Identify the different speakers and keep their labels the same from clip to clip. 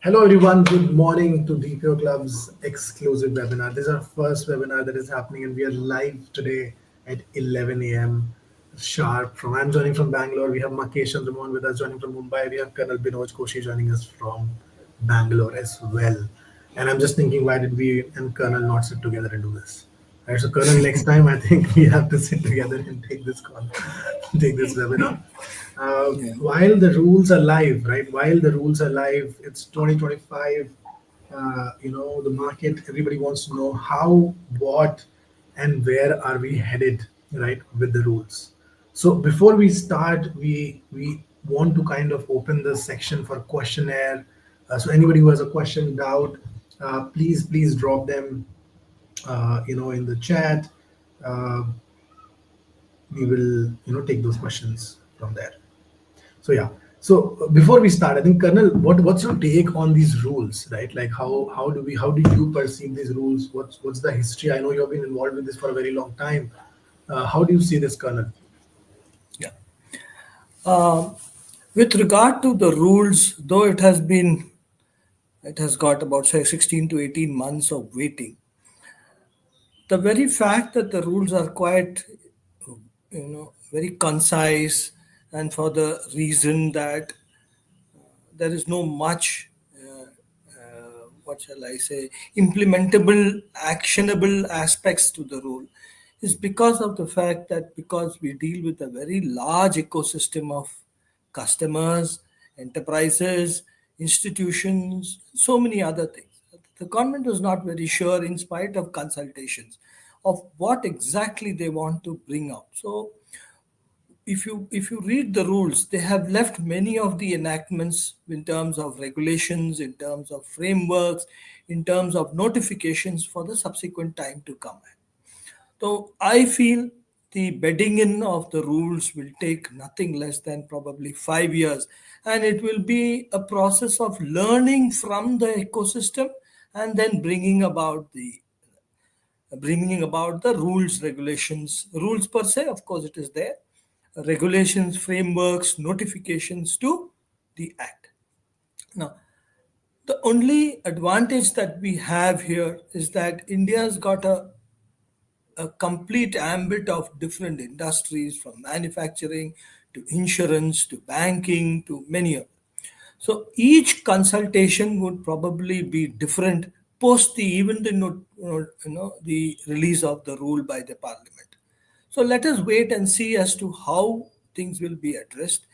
Speaker 1: Hello, everyone. Good morning to DPO Club's exclusive webinar. This is our first webinar that is happening, and we are live today at 11 a.m. sharp. I'm joining from Bangalore. We have Makesh and Ramon with us joining from Mumbai. We have Colonel Binoj Koshi joining us from Bangalore as well. And I'm just thinking, why did we and Colonel not sit together and do this? Right, so Colonel, next time I think we have to sit together and take this call, take this webinar.
Speaker 2: Yeah.
Speaker 1: While the rules are live, right? While the rules are live, it's 2025. The market. Everybody wants to know how, what, and where are we headed, right? With the rules. So before we start, we want to kind of open the section for questionnaire. So anybody who has a question, doubt, please drop them, in the chat. Uh, we will, take those questions from there. So yeah. So before we start, I think Colonel, what's your take on these rules, right? Like how do you perceive these rules? What's the history? I know you have been involved with this for a very long time. How do you see this, Colonel?
Speaker 2: Yeah. Um, with regard to the rules, though it has got about say 16 to 18 months of waiting. The very fact that the rules are quite, very concise, and for the reason that there is no much, what shall I say, implementable, actionable aspects to the rule, is because of the fact that because we deal with a very large ecosystem of customers, enterprises, institutions, so many other things. The government was not very sure, in spite of consultations, of what exactly they want to bring out. So if you read the rules, they have left many of the enactments in terms of regulations, in terms of frameworks, in terms of notifications for the subsequent time to come. So I feel the bedding in of the rules will take nothing less than probably 5 years, and it will be a process of learning from the ecosystem and then bringing about the rules, regulations, rules per se. Of course, it is there, regulations, frameworks, notifications to the act. Now, the only advantage that we have here is that India's got a complete ambit of different industries, from manufacturing to insurance to banking to many others. So each consultation would probably be different post the even the the release of the rule by the parliament. So let us wait and see as to how things will be addressed.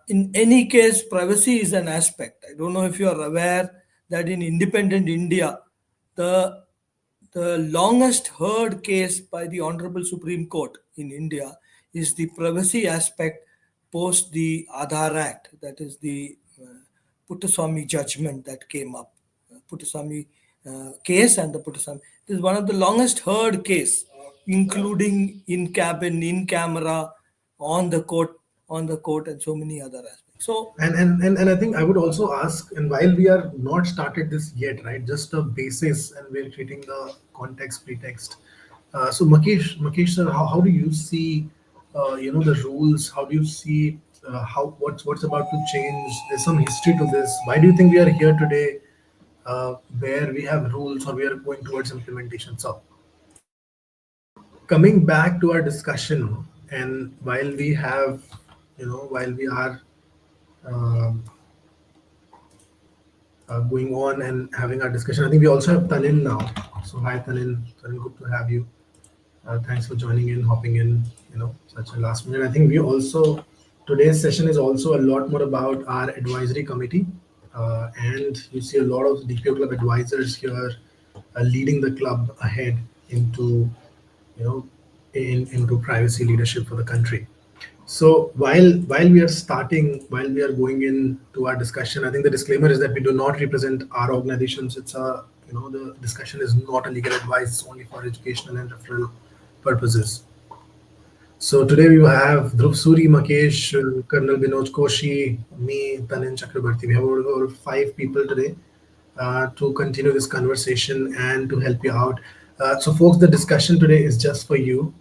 Speaker 2: In any case, privacy is an aspect. I don't know if you are aware that in independent India, the the longest heard case by the Honorable Supreme Court in India is the privacy aspect post the Aadhaar Act, that is the Puttaswamy judgment that came up. Puttaswamy case and the Puttaswamy. It is one of the longest heard case, including in cabin, in camera, on the court, and so many other aspects. So
Speaker 1: And I think I would also ask, and while we are not started this yet, right? Just a basis, and we're treating the context pretext. So Makesh sir, how do you see, the rules? How do you see how what's about to change? There's some history to this. Why do you think we are here today, where we have rules or we are going towards implementation? So coming back to our discussion, and while we are um going on and having our discussion. I think we also have Tanin now. So hi Tanin, Tanin, good to have you. Thanks for joining in, hopping in. Such a last minute. I think we also today's session is also a lot more about our advisory committee, and you see a lot of DPO club advisors here leading the club ahead into you know into privacy leadership for the country. So while we are going into our discussion, I think the disclaimer is that we do not represent our organizations. It's the discussion is not a legal advice, it's only for educational and referral purposes. So today we have Dhruv Suri, Makesh, Colonel Binoj Koshi, me, Tanin Chakrabarti. We have over 5 people today to continue this conversation and to help you out. So, folks, the discussion today is just for you.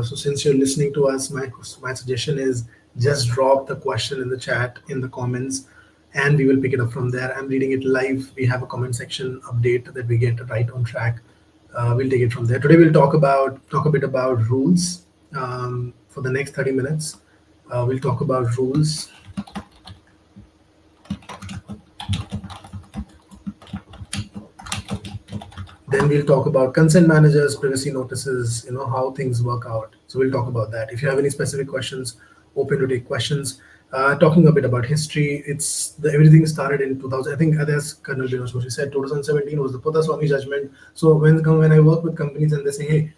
Speaker 1: So, since you're listening to us, my suggestion is just drop the question in the chat, in the comments. and we will pick it up from there. I'm reading it live. We have a comment section update that we get right on track. We'll take it from there. Today we'll talk a bit about rules for the next 30 minutes. We'll talk about rules. Then we'll talk about consent managers, privacy notices, how things work out. So we'll talk about that. If you have any specific questions, open to take questions. Talking a bit about history, everything started in 2000. I think as Colonel Dinesh Joshi said, 2017 was the Swami judgment. So when I work with companies and they say, hey,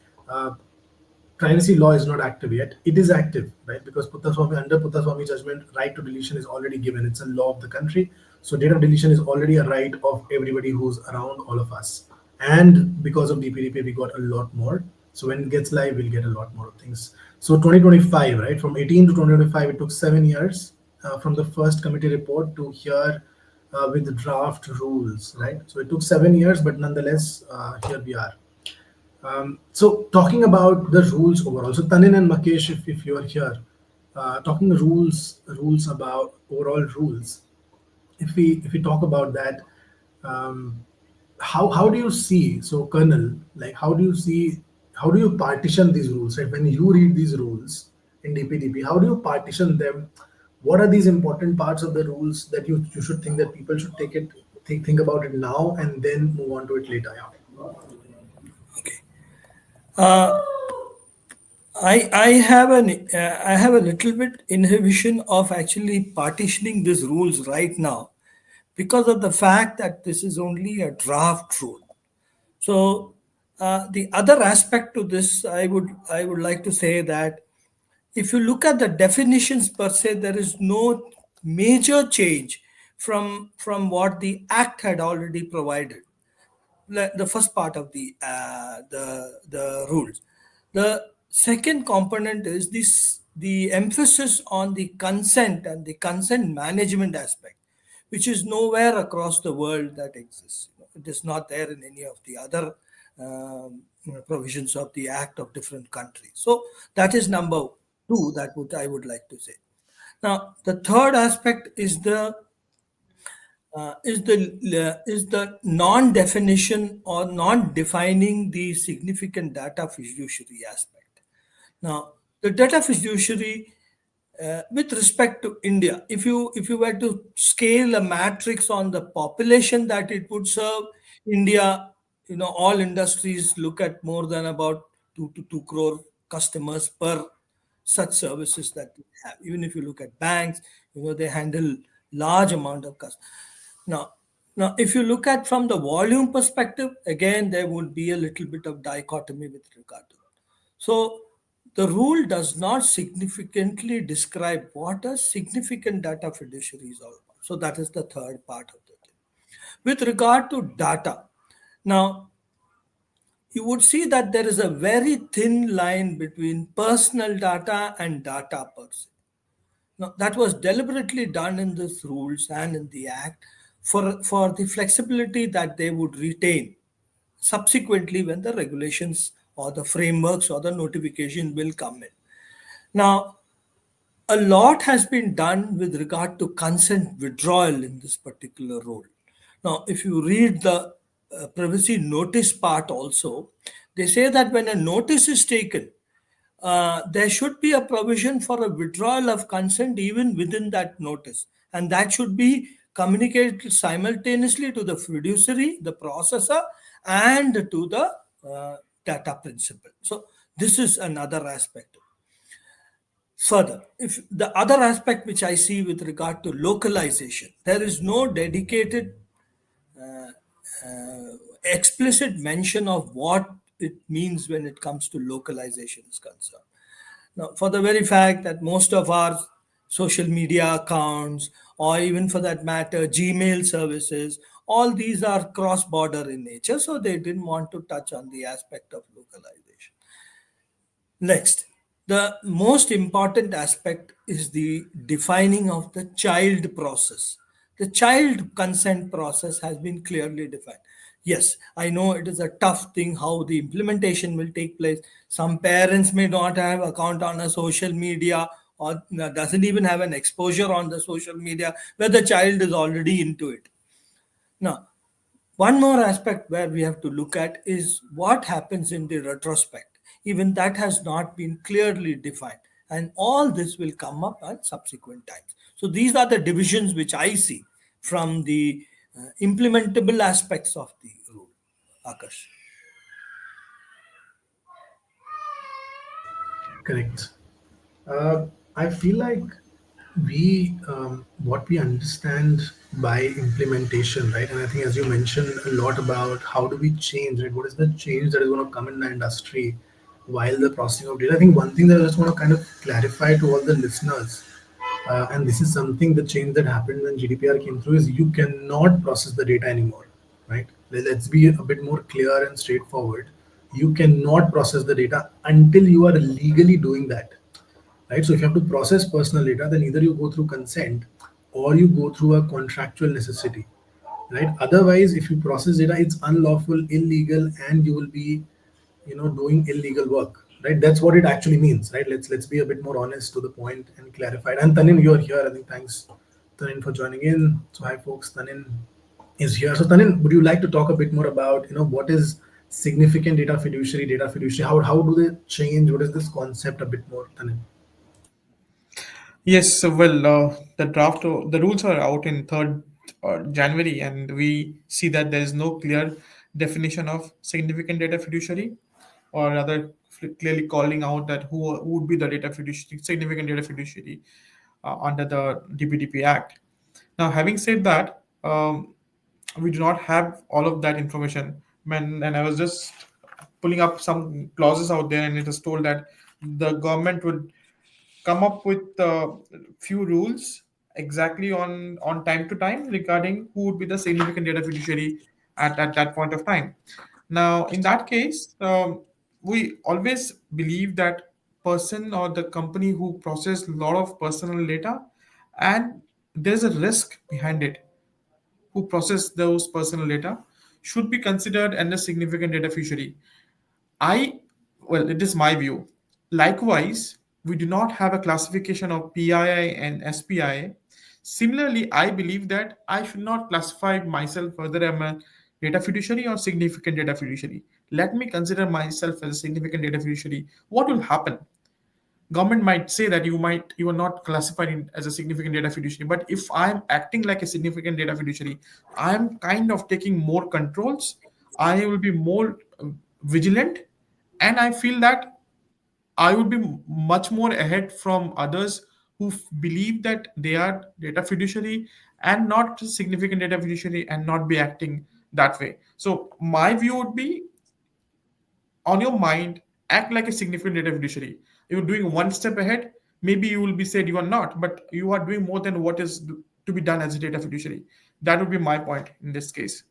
Speaker 1: privacy law is not active yet. It is active, right? Because under Puttaswamy judgment, right to deletion is already given. It's a law of the country. So data deletion is already a right of everybody who's around all of us. And because of DPDP, we got a lot more. So when it gets live, we'll get a lot more of things. So 2025, right? From 18 to 2025, it took 7 years from the first committee report to here with the draft rules, right? So it took 7 years, but nonetheless, here we are. So talking about the rules overall. So Tanin and Makesh, if you are here, talking rules about overall rules. If we talk about that, um, how do you see? So Colonel, like how do you partition these rules? Right? When you read these rules in DPDP, how do you partition them? What are these important parts of the rules that you should think that people should think about it now and then move on to it later? Yeah.
Speaker 2: Okay. Uh, I have a little bit inhibition of actually partitioning these rules right now because of the fact that this is only a draft rule. So the other aspect to this, I would like to say that if you look at the definitions per se, there is no major change from what the Act had already provided. The first part of the rules. The second component is the emphasis on the consent and the consent management aspect, which is nowhere across the world that exists. It is not there in any of the other provisions of the Act of different countries. So that is number two that I would like to say. Now the third aspect is the non-definition or non-defining the significant data fiduciary aspect. Now, the data fiduciary, with respect to India, if you were to scale a matrix on the population that it would serve, India, all industries look at more than about 2 to 2 crore customers per such services that we have. Even if you look at banks, they handle large amount of customers. Now, now, if you look at from the volume perspective, again, there would be a little bit of dichotomy with regard to that. So the rule does not significantly describe what a significant data fiduciary is all about. So that is the third part of the thing. With regard to data, now you would see that there is a very thin line between personal data and data per se. Now, that was deliberately done in these rules and in the Act for the flexibility that they would retain subsequently when the regulations or the frameworks or the notification will come in. Now, a lot has been done with regard to consent withdrawal in this particular rule. Now, if you read the privacy notice part also, they say that when a notice is taken, there should be a provision for a withdrawal of consent even within that notice. And that should be communicated simultaneously to the fiduciary, the processor, and to the data principal. So, this is another aspect. Further, if the other aspect which I see with regard to localization, there is no dedicated explicit mention of what it means when it comes to localization is concerned. Now, for the very fact that most of our social media accounts, or even for that matter, Gmail services, all these are cross border in nature, so they didn't want to touch on the aspect of localization. Next, the most important aspect is the defining of the child process. The child consent process has been clearly defined. Yes, I know it is a tough thing how the implementation will take place. Some parents may not have account on a social media or doesn't even have an exposure on the social media where the child is already into it. Now, one more aspect where we have to look at is what happens in the retrospect. Even that has not been clearly defined. And all this will come up at subsequent times. So these are the divisions which I see from the implementable aspects of the rule. Akash.
Speaker 1: Correct. I feel like what we understand by implementation, right? And I think, as you mentioned a lot about how do we change, right? What is the change that is going to come in the industry while the processing of data? I think one thing that I just want to kind of clarify to all the listeners, and this is something, the change that happened when GDPR came through, is you cannot process the data anymore, right? Let's be a bit more clear and straightforward. You cannot process the data until you are legally doing that, right? So if you have to process personal data, then either you go through consent or you go through a contractual necessity, right? Otherwise, if you process data, it's unlawful, illegal, and you will be, doing illegal work, right? That's what it actually means, right? Let's be a bit more honest to the point and clarified. And Tanin, you're here. I think thanks, Tanin, for joining in. So hi, folks. Tanin is here. So Tanin, would you like to talk a bit more about, what is significant data fiduciary? How do they change? What is this concept a bit more, Tanin?
Speaker 3: Yes, well, the rules are out in 3rd January, and we see that there is no clear definition of significant data fiduciary, or rather, clearly calling out that who would be the data fiduciary, significant data fiduciary under the DPDP Act. Now, having said that, we do not have all of that information. And I was just pulling up some clauses out there, and it is told that the government would come up with a few rules exactly on time to time regarding who would be the significant data fiduciary at that point of time. Now, in that case, we always believe that person or the company who process a lot of personal data, and there's a risk behind it, who process those personal data, should be considered as a significant data fiduciary. I, well, it is my view. Likewise, we do not have a classification of PII and SPII. Similarly, I believe that I should not classify myself whether I'm a data fiduciary or significant data fiduciary. Let me consider myself as a significant data fiduciary. What will happen? Government might say that you are not classified as a significant data fiduciary, but if I'm acting like a significant data fiduciary, I'm kind of taking more controls. I will be more vigilant, and I feel that I would be much more ahead from others who believe that they are data fiduciary and not significant data fiduciary and not be acting that way. So my view would be, on your mind, act like a significant data fiduciary. You're doing one step ahead. Maybe you will be said you are not, but you are doing more than what is to be done as a data fiduciary. That would be my point in this case.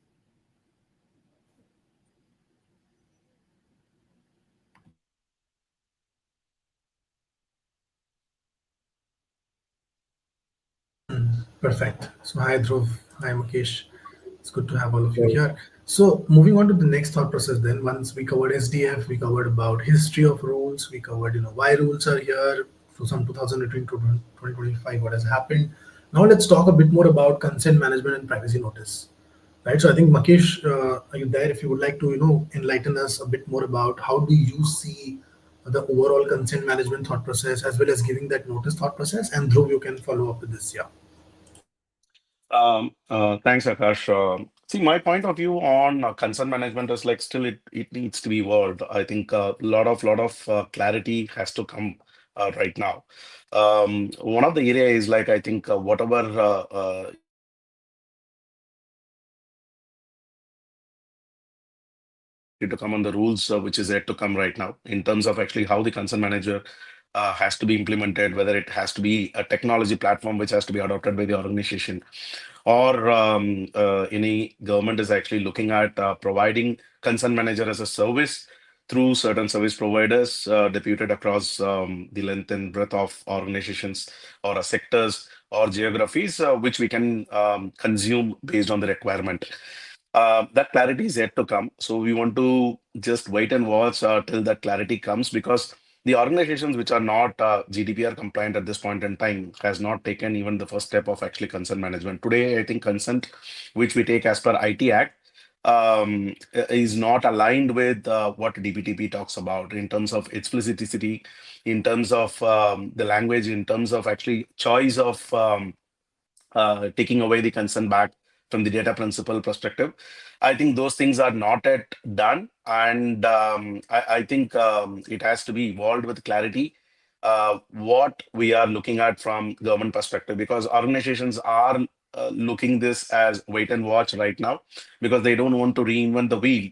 Speaker 1: Perfect. So hi Dhruv, hi Mukesh. It's good to have all of you here. So moving on to the next thought process then. Once we covered SDF, we covered about history of rules, we covered, why rules are here, so some 2018 to 2025, what has happened. Now let's talk a bit more about consent management and privacy notice. Right. So I think Mukesh, are you there? If you would like to, enlighten us a bit more about how do you see the overall consent management thought process as well as giving that notice thought process. And Dhruv, you can follow up with this. Yeah.
Speaker 4: Thanks, Akash. See, my point of view on concern management is like still it needs to be evolved. I think a lot of clarity has to come right now. One of the area is like I think whatever to come on the rules which is yet to come right now in terms of actually how the concern manager has to be implemented, whether it has to be a technology platform which has to be adopted by the organization, or any government is actually looking at providing concern manager as a service through certain service providers deputed across the length and breadth of organizations or sectors or geographies which we can consume based on the requirement. That clarity is yet to come. So we want to just wait and watch till that clarity comes, because the organizations which are not GDPR compliant at this point in time has not taken even the first step of actually consent management. Today, I think consent, which we take as per IT Act, is not aligned with what DPTP talks about in terms of explicitity, in terms of the language, in terms of actually choice of taking away the consent back from the data principle perspective. I think those things are not yet done, and I think it has to be evolved with clarity. What we are looking at from government perspective, because organizations are looking this as wait and watch right now, because they don't want to reinvent the wheel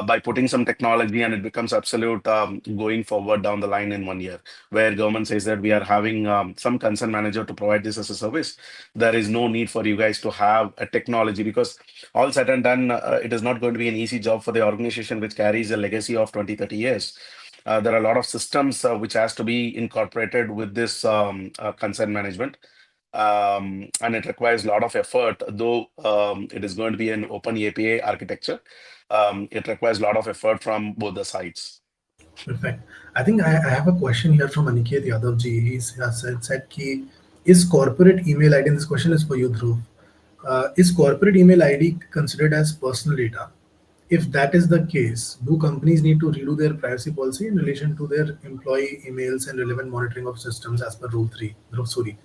Speaker 4: by putting some technology and it becomes absolute going forward down the line in 1 year, where government says that we are having some consent manager to provide this as a service. There is no need for you guys to have a technology, because all said and done, it is not going to be an easy job for the organization which carries a legacy of 20, 30 years. There are a lot of systems which has to be incorporated with this consent management, and it requires a lot of effort, though it is going to be an open API architecture. It requires a lot of effort from both the sides.
Speaker 1: Perfect. I think I have a question here from Aniket Yadavji. He has said ki, is corporate email ID, and this question is for you, Dhruv. Is corporate email ID considered as personal data? If that is the case, do companies need to redo their privacy policy in relation to their employee emails and relevant monitoring of systems as per Rule 3? Dhruv, sorry.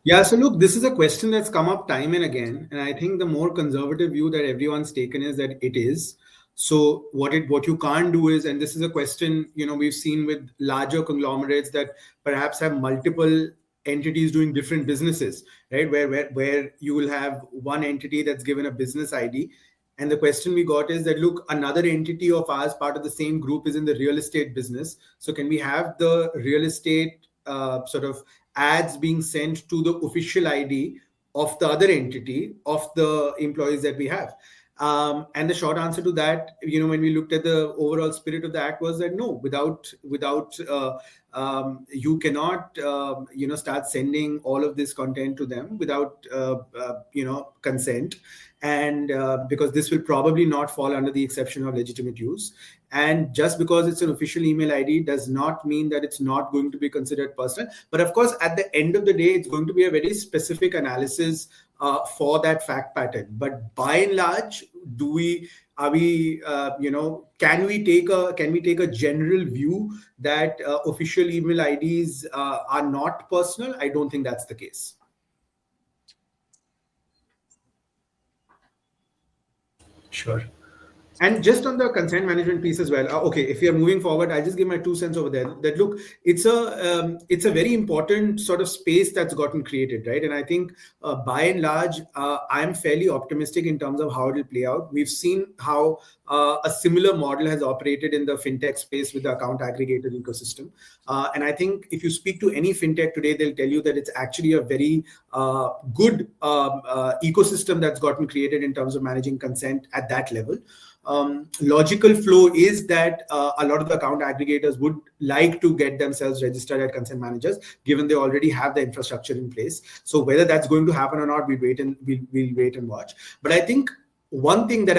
Speaker 5: Yeah, so look, this is a question that's come up time and again, and I think the more conservative view that everyone's taken is that it is. So what you can't do is, and this is a question we've seen with larger conglomerates that perhaps have multiple entities doing different businesses, right? Where you will have one entity that's given a business ID, and the question we got is that, look, another entity of ours, part of the same group, is in the real estate business. So can we have the real estate sort of ads being sent to the official ID of the other entity of the employees that we have? And the short answer to that, when we looked at the overall spirit of the act, was that no, without you cannot start sending all of this content to them without consent, and because this will probably not fall under the exception of legitimate use. And just because it's an official email ID does not mean that it's not going to be considered personal. But of course, at the end of the day, it's going to be a very specific analysis for that fact pattern. But by and large, can we take a general view that official email IDs are not personal? I don't think that's the case.
Speaker 1: Sure.
Speaker 5: And just on the consent management piece as well. Okay, if we are moving forward, I'll just give my 2 cents over there. That look, it's a very important sort of space that's gotten created, right? And I think by and large, I'm fairly optimistic in terms of how it will play out. We've seen how a similar model has operated in the fintech space with the account aggregator ecosystem. And I think if you speak to any fintech today, they'll tell you that it's actually a very good ecosystem that's gotten created in terms of managing consent at that level. Logical flow is that a lot of the account aggregators would like to get themselves registered at consent managers, given they already have the infrastructure in place. So whether that's going to happen or not, we'll wait and watch. But I think one thing that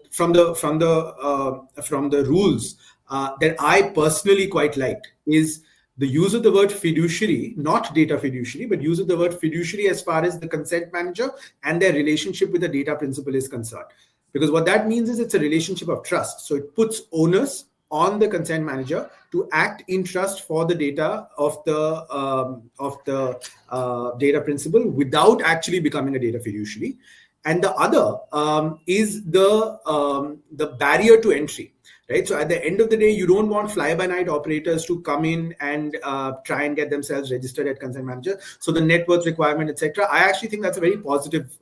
Speaker 5: from the rules that I personally quite liked is the use of the word fiduciary, not data fiduciary, but use of the word fiduciary as far as the consent manager and their relationship with the data principal is concerned. Because what that means is it's a relationship of trust. So it puts onus on the consent manager to act in trust for the data of the data principal without actually becoming a data fiduciary. And the other is the barrier to entry. Right. So at the end of the day, you don't want fly-by-night operators to come in and try and get themselves registered at consent manager. So the net worth requirement, etc. I actually think that's a very positive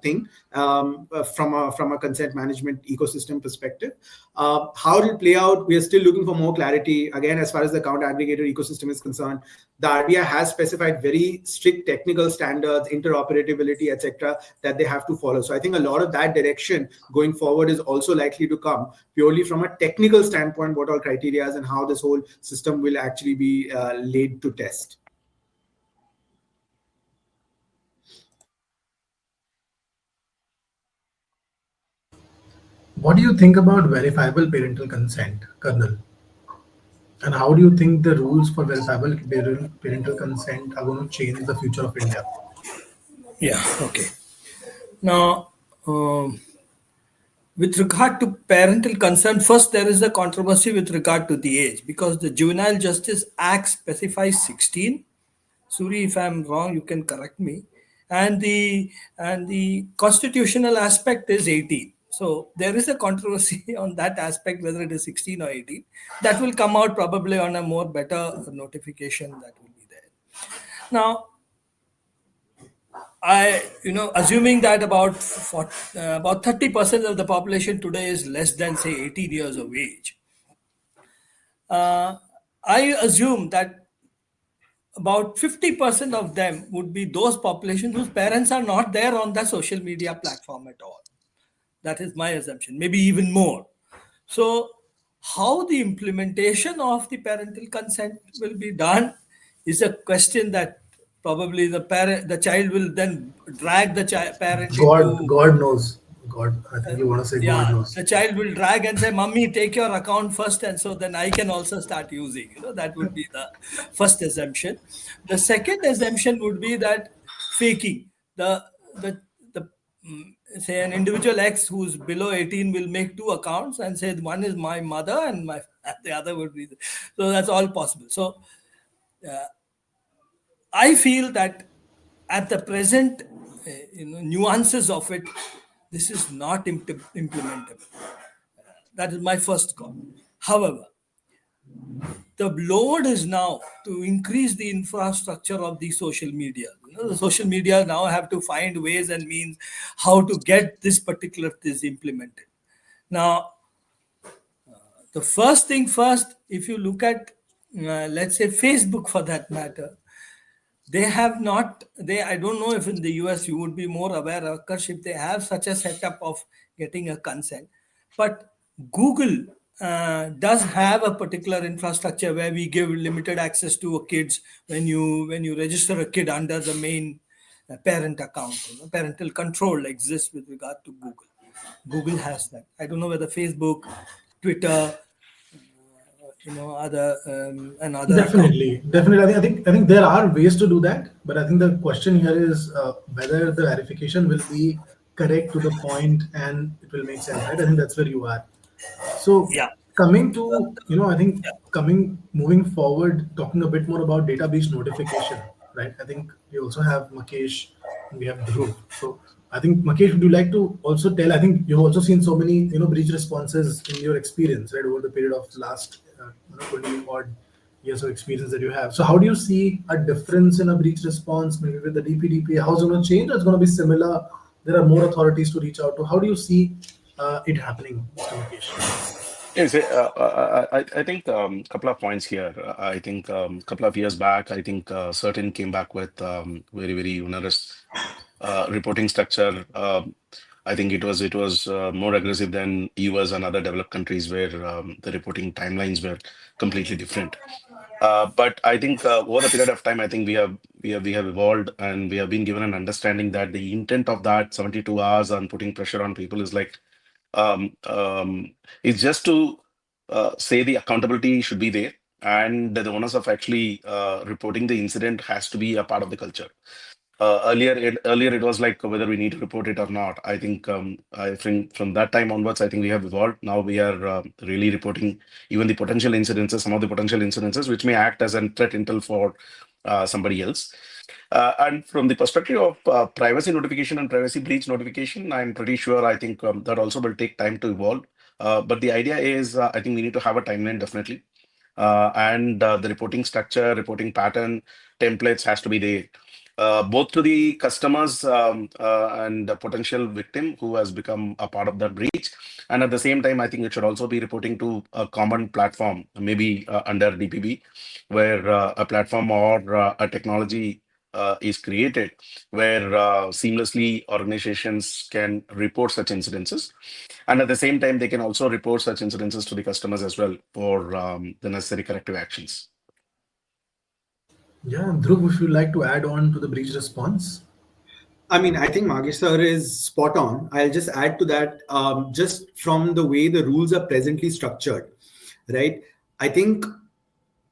Speaker 5: thing from a consent management ecosystem perspective. How it will play out, we are still looking for more clarity. Again, as far as the account aggregator ecosystem is concerned, the RBI has specified very strict technical standards, interoperability, etc., that they have to follow. So I think a lot of that direction going forward is also likely to come purely from a technical standpoint, what all criteria and how this whole system will actually be laid to test.
Speaker 1: What do you think about verifiable parental consent, Colonel? And how do you think the rules for verifiable parental consent are going to change the future of India?
Speaker 2: Yeah. Okay. Now, um, with regard to parental consent, first there is a controversy with regard to the age because the Juvenile Justice Act specifies 16. Suri, if I'm wrong, you can correct me. And the constitutional aspect is 18. So there is a controversy on that aspect whether it is 16 or 18. That will come out probably on a more better notification that will be there. Now, assuming that about 30% of the population today is less than say 18 years of age, uh, I assume that about 50% of them would be those populations whose parents are not there on the social media platform at all. That is my assumption, maybe even more. So, how the implementation of the parental consent will be done is a question that probably the child will then drag the parent into.
Speaker 1: God knows. God, I think you want to say God
Speaker 2: Yeah,
Speaker 1: knows.
Speaker 2: the child will drag and say, "Mummy, take your account first," and so then I can also start using. That would be the first assumption. The second assumption would be that faking the the say an individual X who's below 18 will make two accounts and say one is my mother and my the other would be so that's all possible. So I feel that at the present nuances of it, this is not implementable. That is my first call. However, the load is now to increase the infrastructure of the social media. The social media now have to find ways and means how to get this particular thing implemented. Now, the first thing first, if you look at, let's say, Facebook for that matter, they have not, I don't know if in the US you would be more aware, Akash, if they have such a setup of getting a consent. But Google does have a particular infrastructure where we give limited access to a kids when you register a kid under the main parent account. Parental control exists with regard to Google. Google has that. I don't know whether Facebook, Twitter, other and other accounts.
Speaker 1: Definitely. I think there are ways to do that, but I think the question here is whether the verification will be correct to the point and it will make sense, right? I think that's where you are. So
Speaker 2: Yeah.
Speaker 1: coming to, I think moving forward, talking a bit more about data breach notification, right? I think we also have Makesh and we have Dhruv. So I think Makesh, would you like to also tell? I think you've also seen so many, breach responses in your experience, right, over the period of last 20 odd years of experience that you have. So how do you see a difference in a breach response, maybe with the DPDP? How's it going to change? Or it's going to be similar? There are more authorities to reach out to. How do you see it happening, Mr. Makesh?
Speaker 4: Yes, I think couple of points here. I think couple of years back, I think Certain came back with very onerous reporting structure. I think it was more aggressive than US and other developed countries where the reporting timelines were completely different. But I think over the period of time, I think we have evolved and we have been given an understanding that the intent of that 72 hours on putting pressure on people is like um, um, is just to say the accountability should be there, and the onus of actually reporting the incident has to be a part of the culture. Earlier it was like whether we need to report it or not. I think I think from that time onwards, I think we have evolved. Now we are really reporting even the potential incidences, some of the potential incidences which may act as a threat intel for somebody else. And from the perspective of privacy notification and privacy breach notification, I'm pretty sure I think that also will take time to evolve. But the idea is, I think we need to have a timeline definitely, and the reporting structure, reporting pattern, templates has to be there. Both to the customers and the potential victim who has become a part of that breach, and at the same time, I think it should also be reporting to a common platform, maybe under DPB, where a platform or a technology is created where seamlessly organizations can report such incidences, and at the same time they can also report such incidences to the customers as well for the necessary corrective actions.
Speaker 1: Yeah, Dhruv, if you'd like to add on to the breach response.
Speaker 5: I mean, I think Magesh sir is spot on. I'll just add to that, just from the way the rules are presently structured, right? I think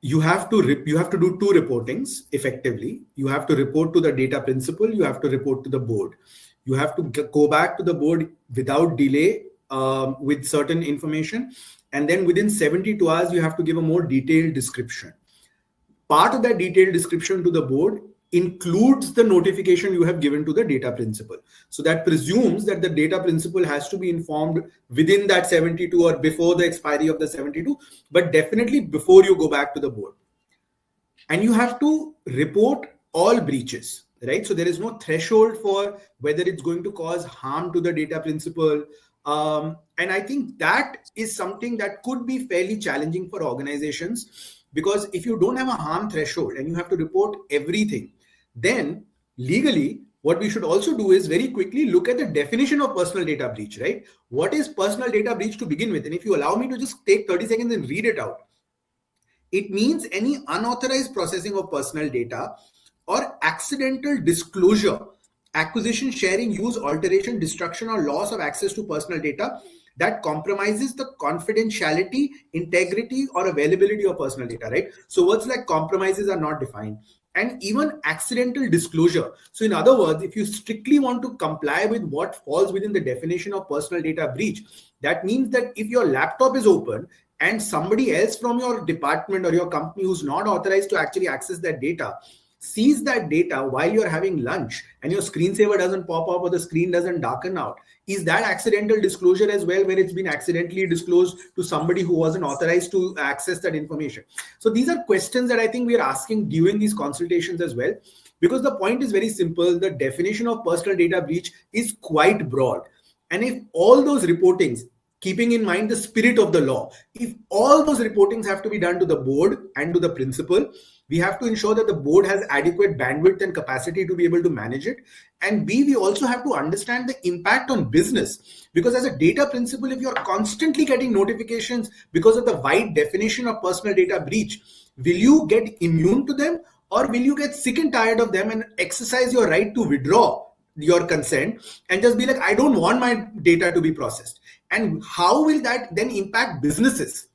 Speaker 5: you have to do two reportings effectively. You have to report to the data principal, you have to report to the board. You have to go back to the board without delay with certain information, and then within 72 hours you have to give a more detailed description. Part of that detailed description to the board includes the notification you have given to the data principal. So that presumes that the data principal has to be informed within that 72 or before the expiry of the 72, but definitely before you go back to the board. And you have to report all breaches, right? So there is no threshold for whether it's going to cause harm to the data principal. And I think that is something that could be fairly challenging for organizations, because if you don't have a harm threshold and you have to report everything, then legally what we should also do is very quickly look at the definition of personal data breach, right? What is personal data breach to begin with? And if you allow me to just take 30 seconds and read it out, it means any unauthorized processing of personal data or accidental disclosure, acquisition, sharing, use, alteration, destruction, or loss of access to personal data that compromises the confidentiality, integrity, or availability of personal data, right? So words like compromises are not defined. And even accidental disclosure. So in other words, if you strictly want to comply with what falls within the definition of personal data breach, that means that if your laptop is open and somebody else from your department or your company who's not authorized to actually access that data sees that data while you're having lunch and your screensaver doesn't pop up or the screen doesn't darken out, is that accidental disclosure as well, where it's been accidentally disclosed to somebody who wasn't authorized to access that information? So these are questions that I think we are asking during these consultations as well, because the point is very simple. The definition of personal data breach is quite broad. And if all those reportings, keeping in mind the spirit of the law, if all those reportings have to be done to the board and to the principal, we have to ensure that the board has adequate bandwidth and capacity to be able to manage it. And B, we also have to understand the impact on business, because as a data principal, if you're constantly getting notifications because of the wide definition of personal data breach, will you get immune to them, or will you get sick and tired of them and exercise your right to withdraw your consent and just be like, I don't want my data to be processed? And how will that then impact businesses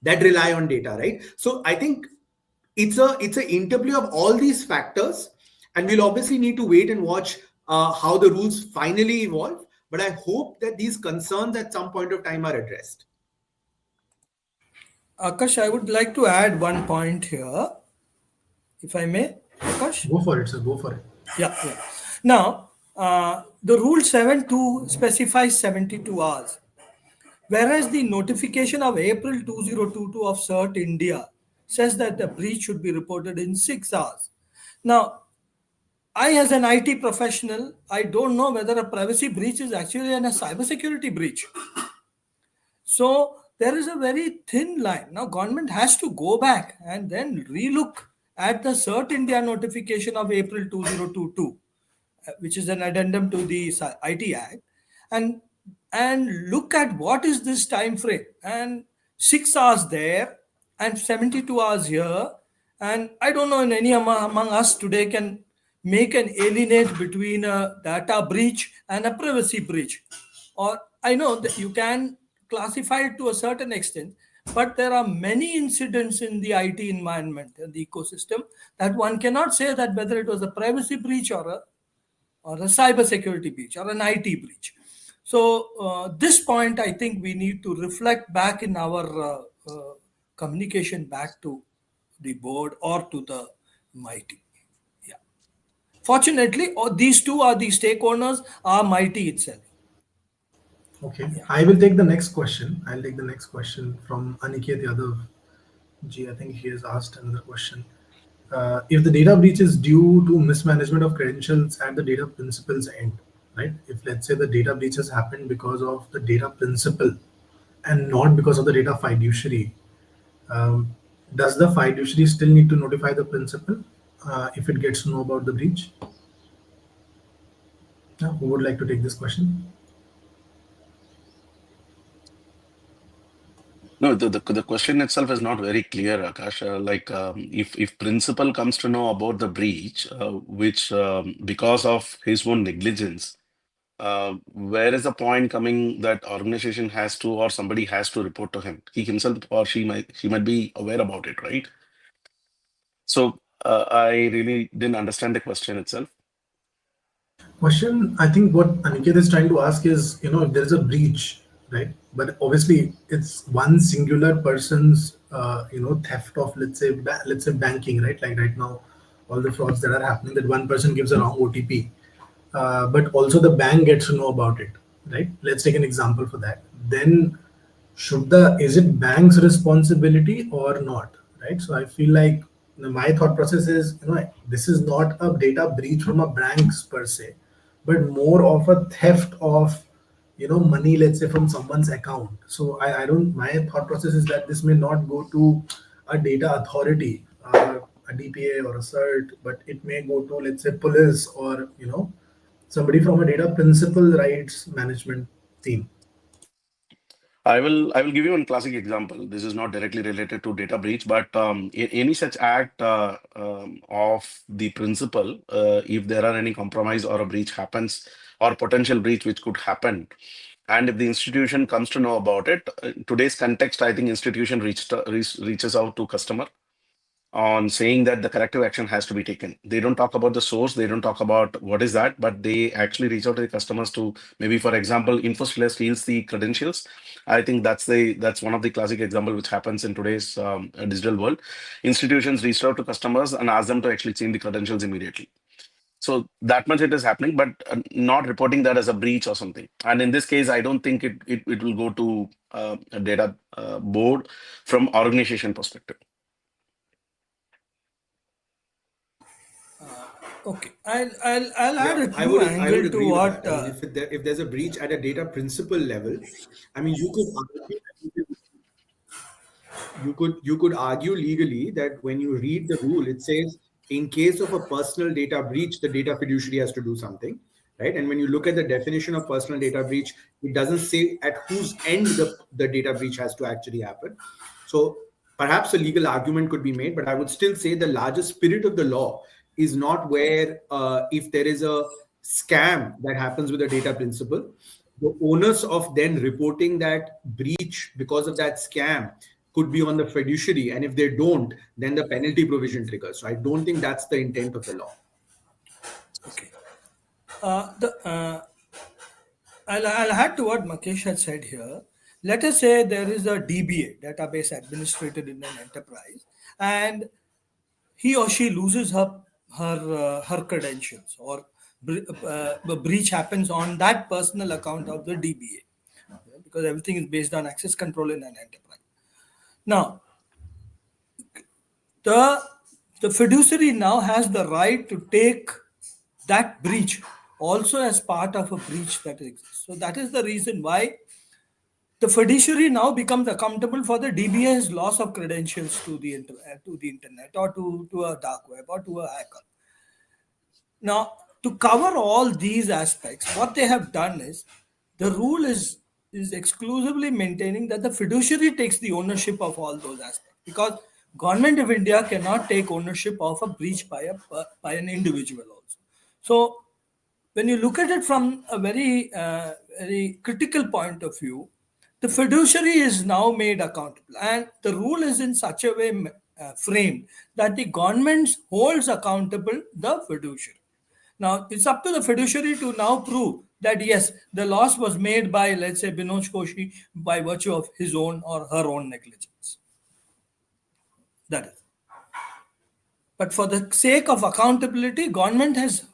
Speaker 5: that rely on data, right? So I think it's an interplay of all these factors, and we'll obviously need to wait and watch how the rules finally evolve. But I hope that these concerns at some point of time are addressed.
Speaker 2: Akash, I would like to add one point here, if I may. Akash?
Speaker 1: Go for it, sir. Go for it.
Speaker 2: Yeah. Now, the Rule 7.2 specifies 72 hours, whereas the notification of April 2022 of CERT India says that the breach should be reported in 6 hours. Now, I, as an IT professional, I don't know whether a privacy breach is actually a cybersecurity breach. So there is a very thin line. Now, government has to go back and then relook at the CERT India notification of April 2022, which is an addendum to the IT Act, and look at what is this time frame. And 6 hours there and 72 hours here. And I don't know in any among us today can make an alienate between a data breach and a privacy breach. Or I know that you can classify it to a certain extent, but there are many incidents in the IT environment and the ecosystem that one cannot say that whether it was a privacy breach or a cybersecurity breach or an IT breach. So this point, I think we need to reflect back in our communication back to the board or to the MIT. Yeah. Fortunately, these two are the stakeholders, are MIT itself.
Speaker 1: Okay. Yeah. I will take the next question. I'll take the next question from Aniket Yadav Ji. I think he has asked another question. If the data breach is due to mismanagement of credentials at the data principal's end, right? If let's say the data breach has happened because of the data principal and not because of the data fiduciary, does the fiduciary still need to notify the principal if it gets to know about the breach? Who would like to take this question?
Speaker 4: No, the question itself is not very clear, Akash. If principal comes to know about the breach, which because of his own negligence where is the point coming that organization has to or somebody has to report to him? He himself or she might be aware about it, right? So I really didn't understand the question itself.
Speaker 1: Question, I think what Aniket is trying to ask is, if there is a breach, right? But obviously, it's one singular person's, theft of, let's say banking, right? Like right now, all the frauds that are happening, that one person gives a wrong OTP, but also the bank gets to know about it, right? Let's take an example for that. Then is it bank's responsibility or not, right? So I feel like my thought process is, this is not a data breach from a bank's per se, but more of a theft of money, let's say from someone's account. So I don't, my thought process is that this may not go to a data authority, a DPA or a cert, but it may go to, let's say, police or somebody from a data principal rights management team.
Speaker 4: I will give you one classic example. This is not directly related to data breach, but any such act of the principal, if there are any compromise or a breach happens or potential breach which could happen, and if the institution comes to know about it, today's context, I think institution reaches out to customer on saying that the corrective action has to be taken. They don't talk about the source, they don't talk about what is that, but they actually reach out to the customers to, maybe for example, InfoSphere steals the credentials. I think that's one of the classic example which happens in today's digital world. Institutions reach out to customers and ask them to actually change the credentials immediately. So that much it is happening, but not reporting that as a breach or something. And in this case, I don't think it will go to a data board from organization perspective.
Speaker 2: Okay, I'll add
Speaker 5: Yeah,
Speaker 2: a new
Speaker 5: I would
Speaker 2: angle to
Speaker 5: agree with
Speaker 2: what.
Speaker 5: that. I mean, if there's a breach at a data principal level, I mean, you could argue legally that when you read the rule, it says in case of a personal data breach, the data fiduciary has to do something, right? And when you look at the definition of personal data breach, it doesn't say at whose end the data breach has to actually happen. So perhaps a legal argument could be made, but I would still say the larger spirit of the law is not where if there is a scam that happens with a data principal, the onus of then reporting that breach because of that scam could be on the fiduciary, and if they don't, then the penalty provision triggers. So I don't think that's the intent of the law.
Speaker 2: Okay. I'll add to what Makesh had said here. Let us say there is a DBA, database administrator in an enterprise, and he or she loses her credentials, or the breach happens on that personal account of the DBA, because everything is based on access control in an enterprise. Now, the the fiduciary now has the right to take that breach also as part of a breach that exists. So that is the reason why the fiduciary now becomes accountable for the DBA's loss of credentials to the internet, or to a dark web, or to a hacker. Now, to cover all these aspects, what they have done is the rule is exclusively maintaining that the fiduciary takes the ownership of all those aspects, because government of India cannot take ownership of a breach by an individual also. So when you look at it from a very critical point of view, the fiduciary is now made accountable, and the rule is in such a way framed that the government holds accountable the fiduciary. Now it's up to the fiduciary to now prove that yes, the loss was made by, let's say, Binod Koshi by virtue of his own or her own negligence. That is. But for the sake of accountability, government has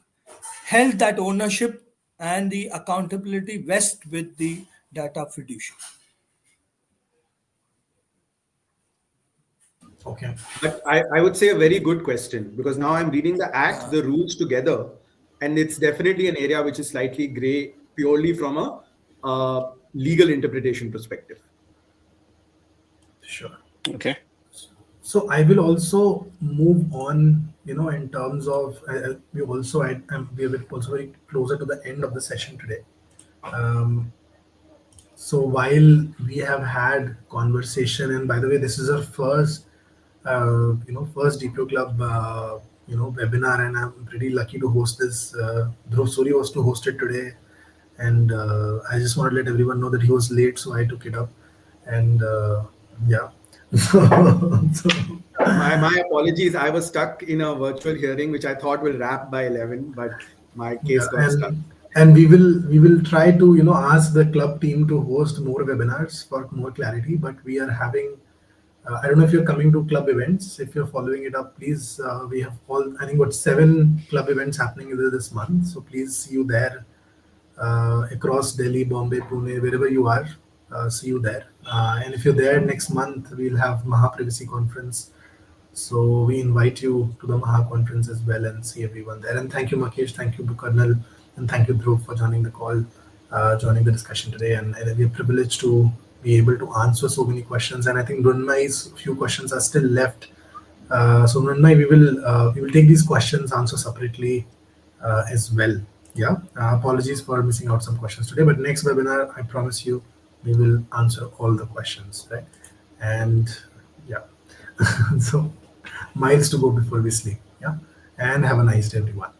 Speaker 2: held that ownership and the accountability vest with the data fiduciary.
Speaker 1: Okay.
Speaker 5: But I would say a very good question, because now I'm reading the act, the rules together, and it's definitely an area which is slightly gray purely from a legal interpretation perspective.
Speaker 1: Sure.
Speaker 4: Okay.
Speaker 1: So I will also move on, in terms of we are also very closer to the end of the session today. So while we have had conversation, and by the way, this is our first, first DPO Club, webinar, and I'm pretty lucky to host this. Dhruv Suri was to host it today. and I just want to let everyone know that he was late, so I took it up, and yeah. So,
Speaker 5: My apologies. I was stuck in a virtual hearing, which I thought will wrap by 11, but my case
Speaker 1: yeah,
Speaker 5: got stuck.
Speaker 1: and we will try to ask the club team to host more webinars for more clarity. But we are having I don't know if you're coming to club events. If you're following it up, please. We have I think, what, 7 club events happening this month. So please see you there across Delhi, Bombay, Pune, wherever you are. See you there. And if you're there next month, we'll have Maha Privacy Conference. So we invite you to the Maha Conference as well and see everyone there. And thank you, Makesh. Thank you, Karnal. And thank you, Dhruv, for joining the call, joining the discussion today. And we're privileged to be able to answer so many questions. And I think Runmai's few questions are still left. So Runmai, we will take these questions, answer separately as well. Yeah. Apologies for missing out some questions today, but next webinar, I promise you, we will answer all the questions, right? And yeah. So miles to go before we sleep. Yeah. And have a nice day, everyone.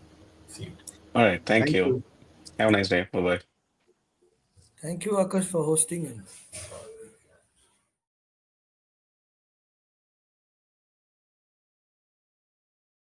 Speaker 1: See you.
Speaker 4: All right. Thank
Speaker 5: Thank
Speaker 4: you.
Speaker 5: you.
Speaker 4: Have a nice day. Bye bye.
Speaker 2: Thank you, Akash, for hosting. And